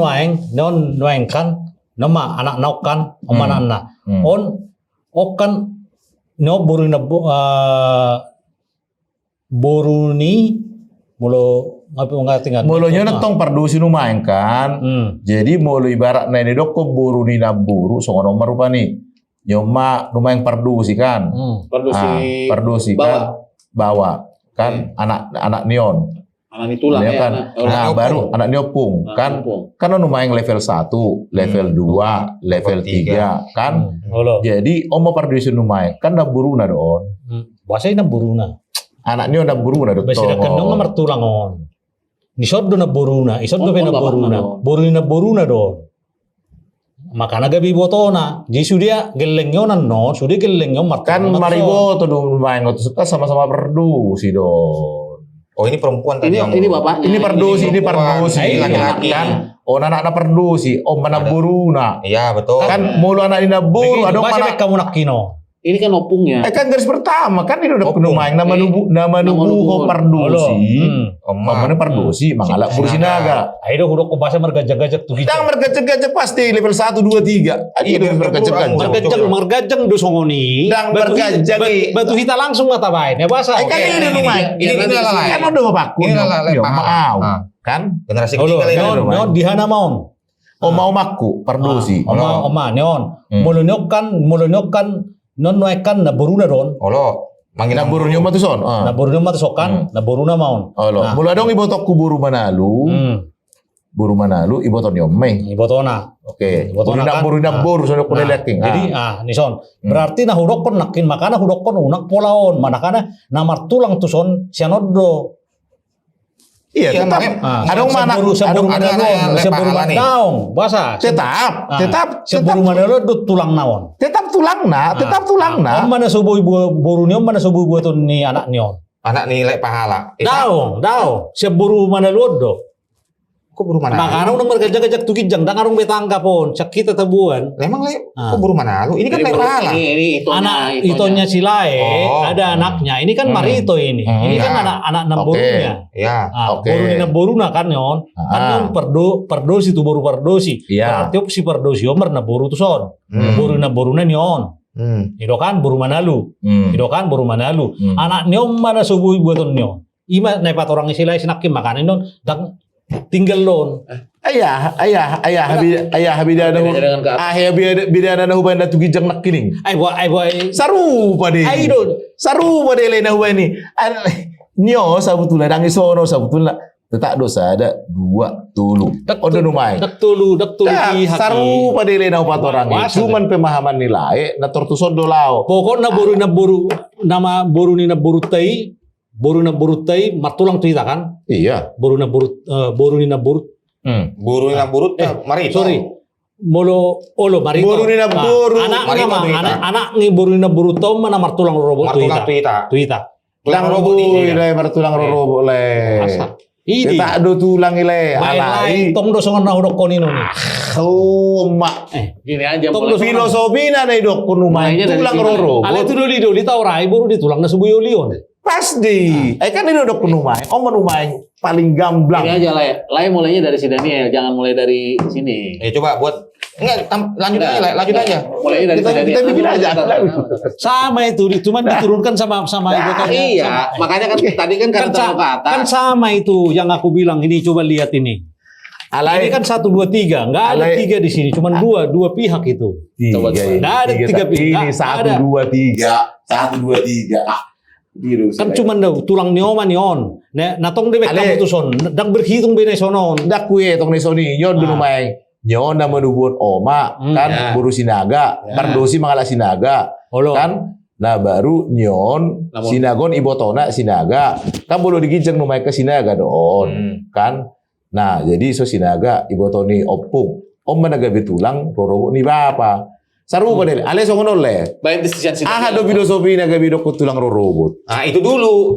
nuengkan nama anak naukan oma anak on okan no boruni mulo ngapi ngatingan Mulunya netong Pardosi numain kan. Jadi mulu ibarat na ini dok buru ni naburu songono marupa nih. Nyoma numain Pardosi kan. Pardosi kan bawa kan anak neon. Anak ini tulang ya. Kan. Nah, baru anak neopung kan. Kan numain level 1, level 2, level 3 kan. Jadi omo Pardosi numain kan naburu na doon. Bahasa ini buruna. Anak neon naburu na doon. Besi dekat dong nomor tulangon. Nisod do na boruna, isod do na boruna. Boruna boruna do. Makana gabi botona. Jadi sudia gelengyo non, sudia gelengyo Kan maribo to do main lo suka sama-sama Pardosi don. Oh, ini perempuan tadi yang Ini bapaknya. Ini Pardosi, ini Pardosi laki-laki kan. Oh, anak Pardosi, mana buruna. Iya, betul. Kan mulu anak ini buru, adong mana kamu nak kino. Ini kan opungnya. kan garis pertama kan ini udah Opung. penuh nama nubu Pardosi. Mana Pardosi, mangalak buru Sinaga. Ayo huruf ko bahasa margajag-gajag tuh Dang mergajag-gajag pasti level 1 2 3. Ayo mergajag-gajag. Margajag do songoni. Dang mergajag. Batu hita langsung mata bain ya bahasa. Kan ini lumayan. Ini lalai. Kan udah bapakku. Ini lalai, Yo, paham. mau. Ah. Kan? Generasi Halo, ketiga ini. nyon dihana maun. Mau makku Pardosi. Oma nyon. Mulunyokan non nuekan na boruna don. Olo, manggil Na buru nyo matuson. Na boruna matusokan, na boruna maun. Olo, mula dong ibotok ku buru Manalu. Buru Manalu iboton yo meh. Ibotona. Oke. Ibotona kan. Buru sono ko leleking. Jadi nison. Berarti na hurok kon nakin makana hurok kon unak polaon. Manakana namar tulang tuson sianodo. Iya, tetap. Adong mana? Seburu mana don? Seburu mana daong? Bahasa. Tetap. Seburu mana do tulang naon? Tetap tulang na. Om mana subuh boru niom mana subuh buat ni anak niom. Anak nilai pahala. Daong. Seburu mana lodo. Kok buru mana? Makarong nang margajag-gajag tukijang, dangarong betangka pon, sakit tabuan. Emang kok buru mana lu? Ini kan nilai pahala. Ini Anak itonya si Lae, ada anaknya. Ini kan Marito ini. Ini kan anak namborunya. Ya. Boru ni namboruna kan yon. Kan yon perdosi tu boru perdosi. Iya. Berarti si perdosi omer na boru tu son. Boru namboruna yon. Itu kan boru Manalu. Itu kan boru Manalu. Anak nyom mana subuh buaton nyon. Ima nepat orang isilai sinakim makanin non. Tinggal lon. Ayah habida na huban na tugijang nakining. Ay boy. Saru pa de. Ay don. Saru pa de na huban ni. nyo sabutulna dangi sono sabutulna tetak dosa ada 2 tulu. Odo numai. Dak tulu di haki. Saru pada lena upat orang cuman pemahaman nilai na tortuson dolau. Pokoknya nama boru ni na boru tai martulang cerita kan? Iya. Boru ni na boru. Buru na burut mari. Sorry. Olo marito. Boru ni na boru. Anak ni boru ni na boru tau mana martulang robo tuita. Tulang robo ile martulang robo le. Ini. Kita do tulang ile alai. Tong do songan na udok konino ni. Mak. Gini aja. Filosofi na dok kunumai tulang roro. Ale tu doli tau rai boru di tulang na subuyo lion. Pasti. Kan ini dok kunumai. Menumai paling gamblang. Ini aja Lai mulainya dari si Daniel, jangan mulai dari sini. Coba buat lanjut aja. Mulainya dari si Daniel. Kita bikin aja. Sama itu, cuman diturunkan sama ibu kamu. Iya, makanya kan tadi kan kata. Kan sama itu yang aku bilang. Ini coba lihat ini. Ini kan 1, 2, 3. Nggak ada 3 di sini, cuman dua pihak itu. Coba. Nggak ada 3 pihak. Ini 1, 2, 3. 1, 2, 3. Biru, kan cuma tulang nioma nion. Natong debek kamu tuh son. Dak berhitung bene sonon. Dak kue tong nesoni nyon dulu main. Nyon nama dubun oma kan buru sinaga. Pardosi mangala sinaga. Kan nah baru nyon sinagon ibotona sinaga. Kan bolu diginceng numai ke sinaga don. Kan nah jadi so sinaga ibotoni opung. Om managa betulang roro ni bapa. Saru pada ale songono le. Baik decision sih. Do filosofi naga bidok tulang robot. Ah itu dulu.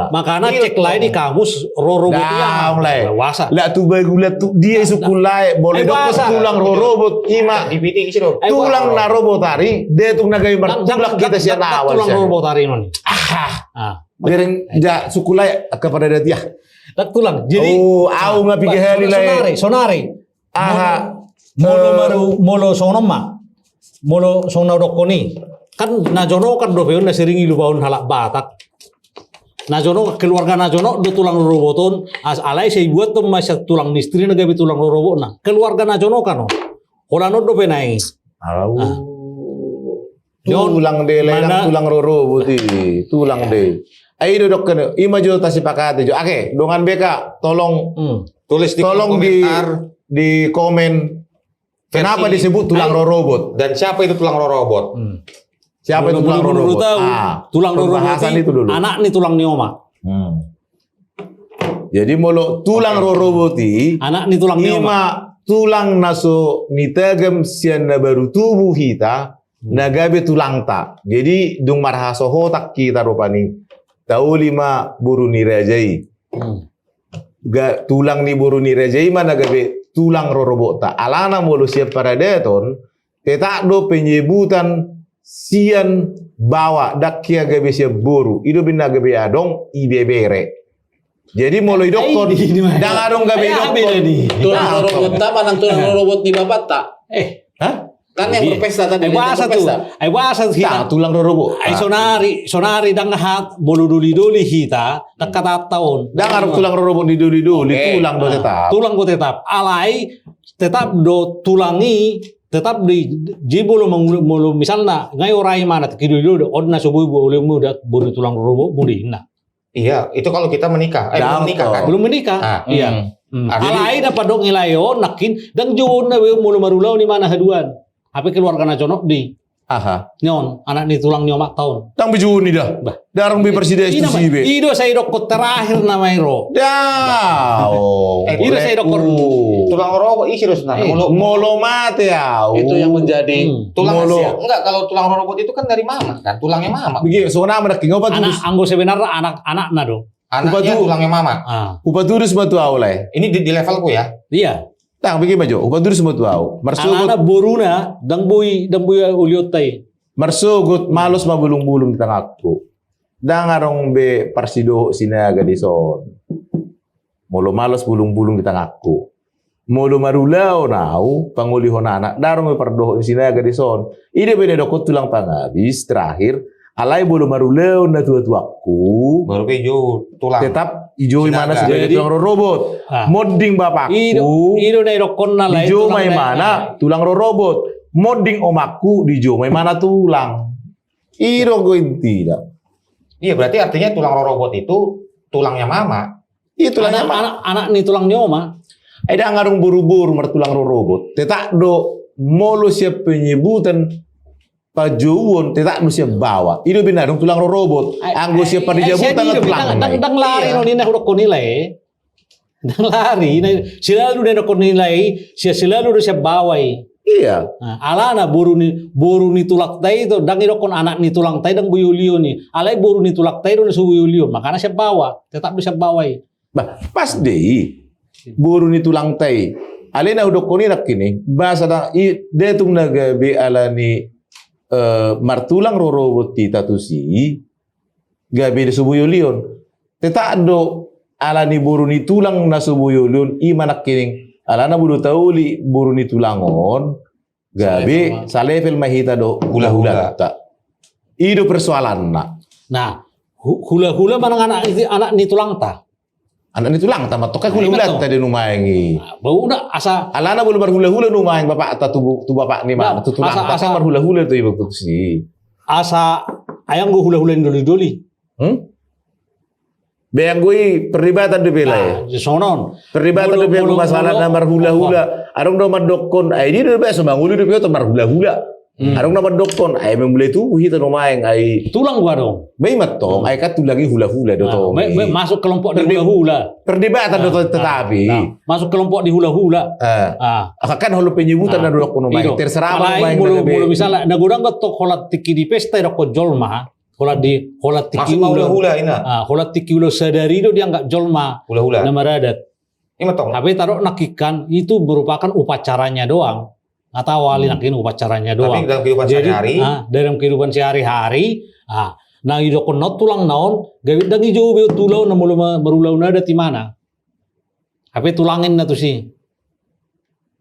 Makana cek lai di kamus robot yang wasa. Lah tu bagulat tu dia suku lai boleh dok tulang robot ima dipiting sih dong. tulang na robot tari dia tu naga bertulak kita siapa awal tulang robot tari non. Dereng ja suku lai kepada dia. Tak tulang. Jadi au ngapi hali lai. Sonari. Molo sonoma, molo sona dokoni. Kan najono kan dobeun na seringi lubaun halak batak. Najono keluarga najono do tulang roboton as alai sei buat to masih tulang mistri na gabi tulang robot na. Keluarga najono kan. Holano do benai. Tulang de lelang tulang robot tulang de. Ai dok kan imajo tasi pakate jo. Oke, dongan BK tolong tulis di komen. Kenapa disebut tulang robot? Dan siapa itu tulang robot? Siapa itu tulang robot? Tulang robot itu dulu. Anak nih tulang nioma. Jadi molo tulang robot anak nih tulang nioma. Tulang naso nitagam sian na baru tubuh kita nagabe tulang tak. Jadi dung marhaso hotak kita rupani. Tahu 5 buru ni rajai. Tulang ni buru ni rajai mana gabe tulang robot tak alana mulu siap para deton tetak do penyebutan sian bawa dakkia gabe siap boru ido bina gabe adong ibebere jadi mulu idok kon dang adong gabe idok tulang robot tak manang tulang robot di babat tak kan yang berpesta tadi bahasa kita tulang robot sonari dang hat bolu duli hita tak tahun dang adong tulang robot di duli tulang do tetap tulang go tetap alai tetap do tulangi tetap di jibolo mulu misalnya ngai orai mana kidu do odna subuh boleh muda bolu tulang robot mudina iya itu kalau kita menikah belum menikah iya alai dapat dong ilayo nakin dan jauh na mulu marulau ni mana haduan apa keluarga najono di nyon anak ni tulang nyomak tahun tang bijuni dah darang bi presiden be ido saya dokter terakhir nama iro ido saya dokter tulang robot isi terus molo mate ya itu yang menjadi tulang enggak kalau tulang robot itu kan dari mama kan tulangnya mama begitu so nama dak ngobat anak anggo sebenarnya anak na dong anaknya tulangnya mama upaturus batu aulai ini di levelku ya iya tang bagi maju upaturus batu au anak boruna dang bui uliotai marsugut malus mabulung-bulung di tengahku dang arong be parsido sinaga di son molo malus bulung-bulung di tengahku molo marulau nau pangulihon anak darong be pardoh sinaga di son ide beda dokot tulang pangabis terakhir alai bolo marulau na tua-tuaku baru ke hijau tulang tetap hijau mana sebagai tulang robot modding bapakku ido na irokon na lai hijau mai mana tulang robot modding omakku hijau mai mana tulang iro go tidak Iya, berarti artinya tulang rorobot itu tulangnya mama. Iya tulangnya mama. Anak ni tulang nyoma. Ada ngarung buru-buru martulang rorobot. Tetak do molo siap penyebutan pajuwon tetak do siap bawa. Itu benar dong tulang rorobot. Anggo siap padijabutan tulang. Dang lari no nina hurok nilai. Dang lari selalu nina ko nilai selalu do siap bawai. Iya. Nah, alana buru ni tulak tai itu dang irokon anak ni tulang tai dang buyulio ni. Alai buru ni tulak tai do ni subuyulio. Makanya siap bawa. Tetap bisa bawai. Bah, pas deh. Buru ni tulang tai. Alena udah koni nak kini. Bahasa dah dia tung naga be alani martulang rorobot kita tu si. Gabe de subuyulion. Tetap do alani buru ni tulang na subuyulion i manak kini. Alana bulu tauli buru ni tulangon gabe salefel mahita do hula-hula tak. Itu persoalan nak. Nah, hula-hula mana anak ni tulang ta? Anak ni tulang ta matokai hula-hula tadi numayangi. Bau dah asa Alana bulu berhula-hula numayang bapak ta tu bapak ni mana tu tulang ta berhula-hula tu ibu tu si. Asa ayang go hula-hula doli-doli. Bayang gue perdebatan di belai. Sonon. Perdebatan di belai masalah nomor hula-hula. Arong nomor dokon. Ini dia biasa bangun di belai nomor hula-hula. Arong nomor dokon. Ay membeli tu kita numayang ay. Tulang gua dong. Bay matong. Ay kat tulangi hula-hula do to. Masuk kelompok di hula-hula. Perdebatan do tetapi. Masuk kelompok di hula-hula. Akan hulu penyebutan na dokon numayang. Terserah numayang. Mulu misalnya nagurang tok holat tiki di pesta roko jolma. Holat tiki hula-hula ina. Holat tiki ulo sadari do dia nggak jolma. Hula-hula. Nama radat. Ini matong. Tapi taruh nakikan itu merupakan upacaranya doang. Atau wali nakin upacaranya doang. Tapi dalam kehidupan sehari-hari. Dalam kehidupan sehari-hari. Nah idokon not tulang naon. Gawit dangi jauh beo tulau na mulu berulau nada di mana. Tapi tulangin na tu sih.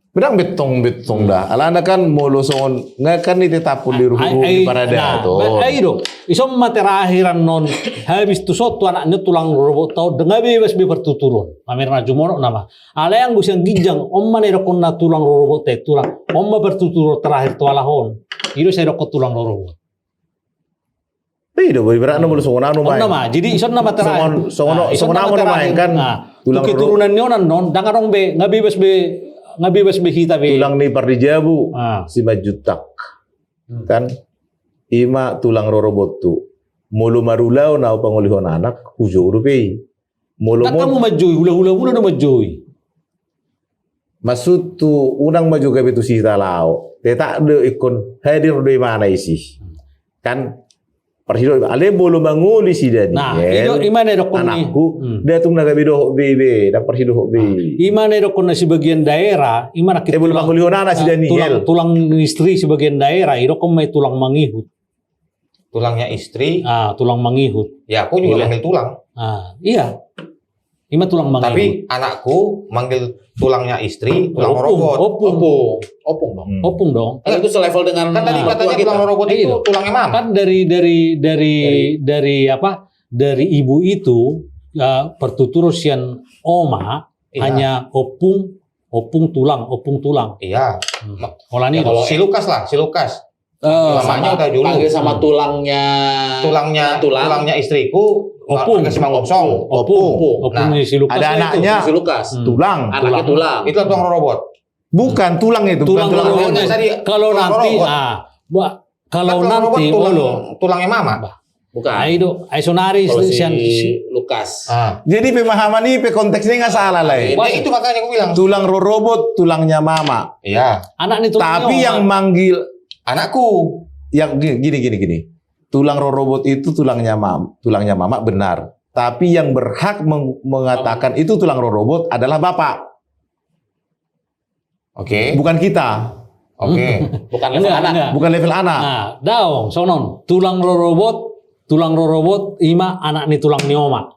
Bedang betong dah. Alana kan mulu songon ngakan ni tetapun di rumah di parada to. Ayo isom materahiran non habis tu sotu anaknya tulang robot tau dengan bebas bertuturun. Pamerna jumono nama. Ala yang gusang ginjang omma ne rokon na tulang robot teh tulang. Omma bertuturun terakhir tu alahon. Itu saya rokon tulang robot. Iya, boleh berat nomor songon anu main. Nama. Jadi ison nama terakhir. Songon anu main kan. Tulang keturunan nyonan non dangarong be ngabebas be kita be. Tulang ni pardijabu 5 juta. Kan ima tulang rorobot tu. Mulu marulau na pangulihon anak ujo rupi. Mulu kamu majui hula-hula na majui. Maksud tu unang maju gabe tu si talau. Tetak de ikon hadir di mana isi. Kan perhidup ale bolu manguli si Daniel. Nah, itu imane dokon anakku dia tung naga bido bebe dak perhidup be. Imane dokon si bagian daerah, imana kita bolu manguli honana si Daniel. Tulang istri sebagian daerah, itu mai tulang mangihut. Tulangnya istri. Tulang mangihut. Ya, aku juga manggil tulang. Iya. Ima tulang mangihut. Tapi anakku manggil tulangnya istri, tulang robot. Opung dong. Opung dong. Kan itu selevel dengan kan tadi katanya tulang robot itu tulangnya mama. Kan dari apa? Dari ibu itu pertuturusian oma hanya opung tulang. Iya. Kalau ini si Lukas. Namanya udah dulu. Panggil sama tulangnya istriku. Opung. Nah, si Lukas. Ada anaknya si Lukas. Tulang. Anaknya tulang. Itu tulang robot. Bukan tulang itu. Tulang robot. Kalau nanti kalau nanti tulangnya mama. Bukan. Aido sonari si Lukas. Jadi pemahaman ini konteksnya nggak salah lah. Itu makanya aku bilang. Tulang robot, tulangnya mama. Iya. Anak nih tulangnya. Tapi yang manggil anakku. Yang gini. Tulang robot itu tulangnya mama benar. Tapi yang berhak mengatakan itu tulang robot adalah bapak. Oke. Bukan kita. Oke. Bukan level anak. Bukan level anak. Nah, daong sonon tulang robot ima anak nih tulang nioma.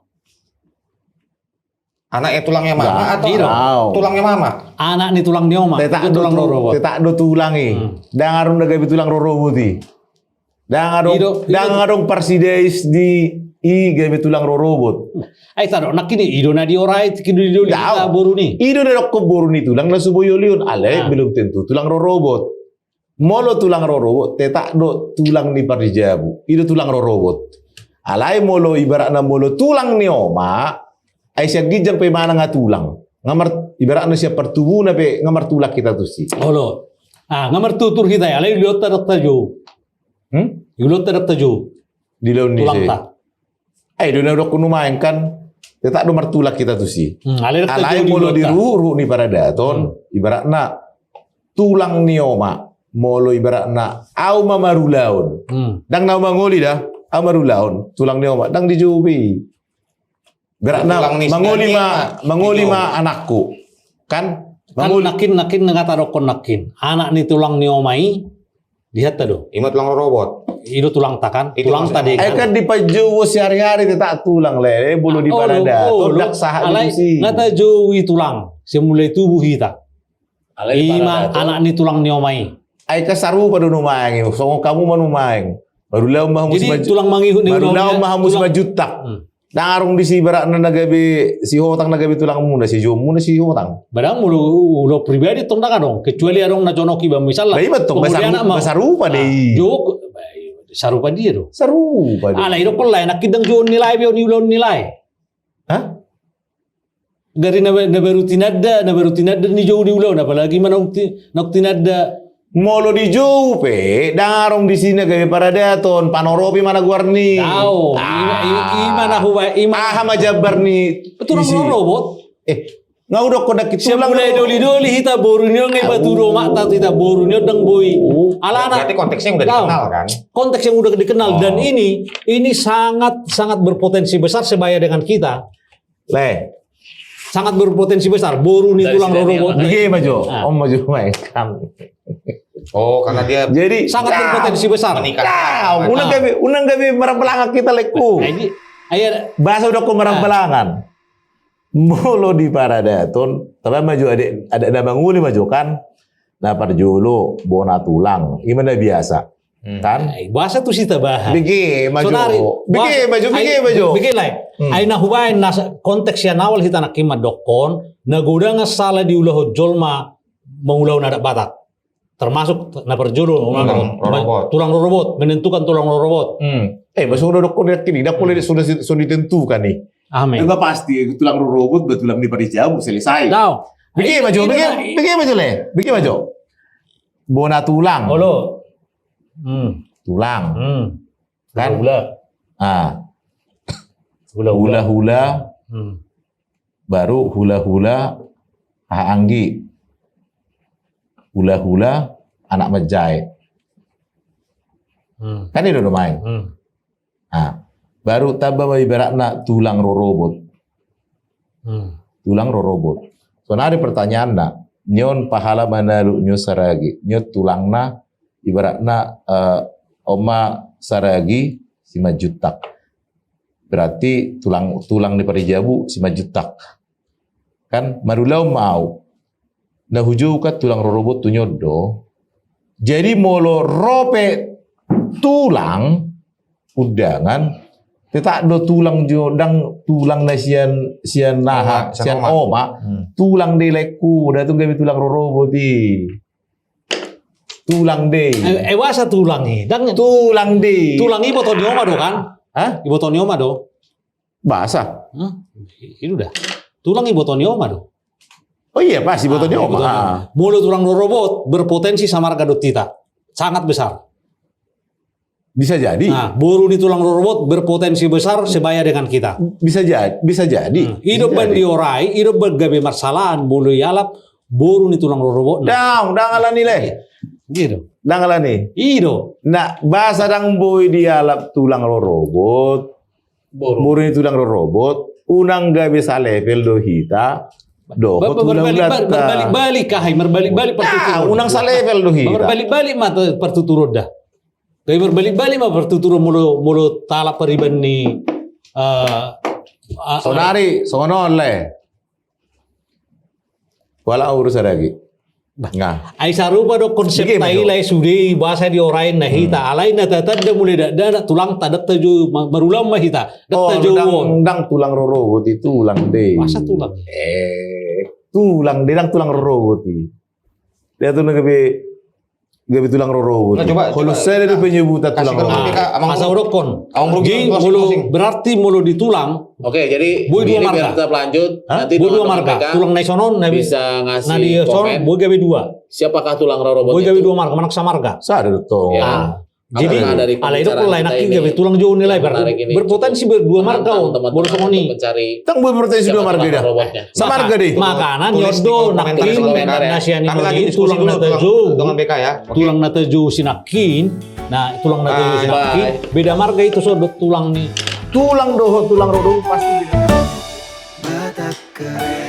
Anaknya tulangnya mama atau tulangnya mama? Anak nih tulang nioma. Tetak tulang robot. Tetak do tulangi. Dangarun dagabi tulang robot ti. Dangarung parsideis di gabi tulang robot. Ay taro nakini ido na di orai kini di boru ni. Ido na ko boru ni tulang na suboyolion ale belum tentu tulang robot. Molo tulang robot tetak do tulang ni pardijabu. Ido tulang robot. Alai molo ibaratna molo tulang ni oma, ai sia gijang pe mana nga tulang. Ngamar ibaratna sia pertubuna pe ngamar tulak kita tuh si. Olo. Ngamar tutur kita ya, alai liot tadak tajo. Liot tadak tajo. Di laun ni Tulang si. tak. Dunia dok kunumain kan. Tetak nomor tulak kita tuh si. Alai molo di ruru ni para daton, ibaratna tulang ni oma, molo ibaratna au mamarulaun. Dang nau mangoli dah, au marulaun, tulang ni oma, dang dijubi. Ibaratna mangoli ma anakku. Kan nakin ngata dokon nakin. Anak ni tulang ni omai, lihat tado. Ima tulang robot. Itu tulang takan, tulang tadi kan di pajuwo sehari-hari tetak tulang lele bulu di parada. Todak sah si. Ngata jowi tulang, semulai tubuh kita. Ima anak ni tulang ni omai. Ai kasaru pada numaing, so kamu manumaing. Baru lau mah jadi tulang mangihut ni baru lau mah mus majutak. Darung di si barakna nagabe si hotang nagabe tulang muna si jomu na si hotang. Barang mulu pribadi tong dong, kecuali adong na jonoki ba misalnya. Bayi betul basarupa deh. Jok sarupa dia do. Sarupa dia. Alai do kolai nak kidang jo nilai bio nilai. Hah? Dari na baru tinada ni jo di ulau apalagi mana nak tinada molo di jauh pe darong di sini kayak para daton panoropi mana guarni. Tahu. Imana huwa Aham jabar ni. Betul robot. Ngau dok kodak itu lang mulai doli hita borunyo ngai batu rumah tak hita borunyo dang boy. Berarti konteksnya udah dikenal kan? Konteks yang udah dikenal dan ini sangat berpotensi besar sebaya dengan kita. Sangat berpotensi besar. Boru ni tulang robot. Begini maju. Om maju main. Oh, karena dia jadi sangat berpotensi besar. Unang gabi marang pelangak kita leku. Bahasa udah ku marang pelangan. Molo di paradaton, tapi maju ada manguli maju kan. Nah parjolo bona tulang, gimana biasa. Kan? Bahasa tu sih tabah. Bigi maju. Bigi lai. Aina hubain konteks yang awal kita nak kimat dokon, nagoda ngasala di ulah jolma mengulau nada Batak. Termasuk na perjolo tulang robot, menentukan tulang robot. Masuk udah dokon yakin, dah boleh sudah ditentukan nih. Amin. Enggak pasti tulang robot betulang di Parijau selesai. Tahu. Bigi maju le. Bigi maju. Bona tulang. Halo. Tulang. Kan? Hula. Baru hula-hula anggi. Hula-hula anak mejai. Kan itu udah main. Baru tambah ibaratna tulang robot. Tulang robot. So ada pertanyaan nak, nyon pahala mana lu nyon saragi, nyon tulangna ibaratna oma saragi 5 juta. Berarti tulang di Parijabu 5 juta. Kan marulau mau. Nah hujukat tulang robot tu nyodo. Jadi molo rope tulang udangan tetak do tulang jodang tulang nasian naha sian oma tulang de leku dah tu gawe tulang robot di tulang de wasa tulang ni dang tulang de tulang ibu to nioma do kan ibu to nioma do bahasa itu dah tulang ibu to nioma do oh iya pasti ibu to nioma mulu tulang robot berpotensi sama harga dotita sangat besar. Bisa jadi. Nah, boru di tulang robot berpotensi besar sebaya dengan kita. Bisa jadi. Hidup bandiorai, hidup bergabe marsalahan, bolu yalap, boru di tulang robot. Dang alani le. Gitu. Dang alani. Ido. Nah, bahasa dang boy dialap tulang robot. Boru di tulang robot. Unang gabe sa level do hita. Berbalik-balik kahai, berbalik-balik pertuturun. Unang sa level do hita. Berbalik-balik mata pertuturun dah. Tapi berbalik-balik mah bertutur mulu talap periban ni sonari sonon le wala urus lagi Nga. Ai sarupa do konsep tai lai sudi bahasa di orain nah hita alai na tatad da mulai da tulang tadat taju marulam mah hita dat taju dang tulang rorobot itu tulang de masa tulang tulang de dang tulang rorobot dia tuh ngabe gabi tulang robot. Nah, coba. Kalau saya ada penyebutan Kasih tulang ke robot. BK, amang Masa guru. urokon. Amang guru Jadi bilang mulu closing. berarti mulu di tulang. Oke, jadi Boy dua ini marka. biar tetap lanjut. Nanti Boy dua teman-teman marka. BK Tulang nasionon nabi. bisa ngasih Nah di son komen. boy gawe dua. Siapakah tulang robot Boy itu? gawe dua marka manak samarga. Saya ada tuh. Ya. Jadi Apakah dari ala itu pembicaraan kalau lain kita aki ini gawe tulang jauh nilai yang menarik ini berpotensi cukup berdua marka. menantang teman-teman Boros untuk ngoni. mencari Tang boleh berpotensi dua siapa marga tulang dah. robotnya. Samarga deh. Makanan Tulis di nyodo kolom komentar, nakin di komentar ya. nasian Kami lagi ini diskusi tulang dulu nateju. dengan BK ya. Oke. Tulang nateju sinakin. Nah tulang nateju Bye. sinakin. Beda marga itu sodot tulang nih. Tulang doho, tulang rodo pasti. Mata kering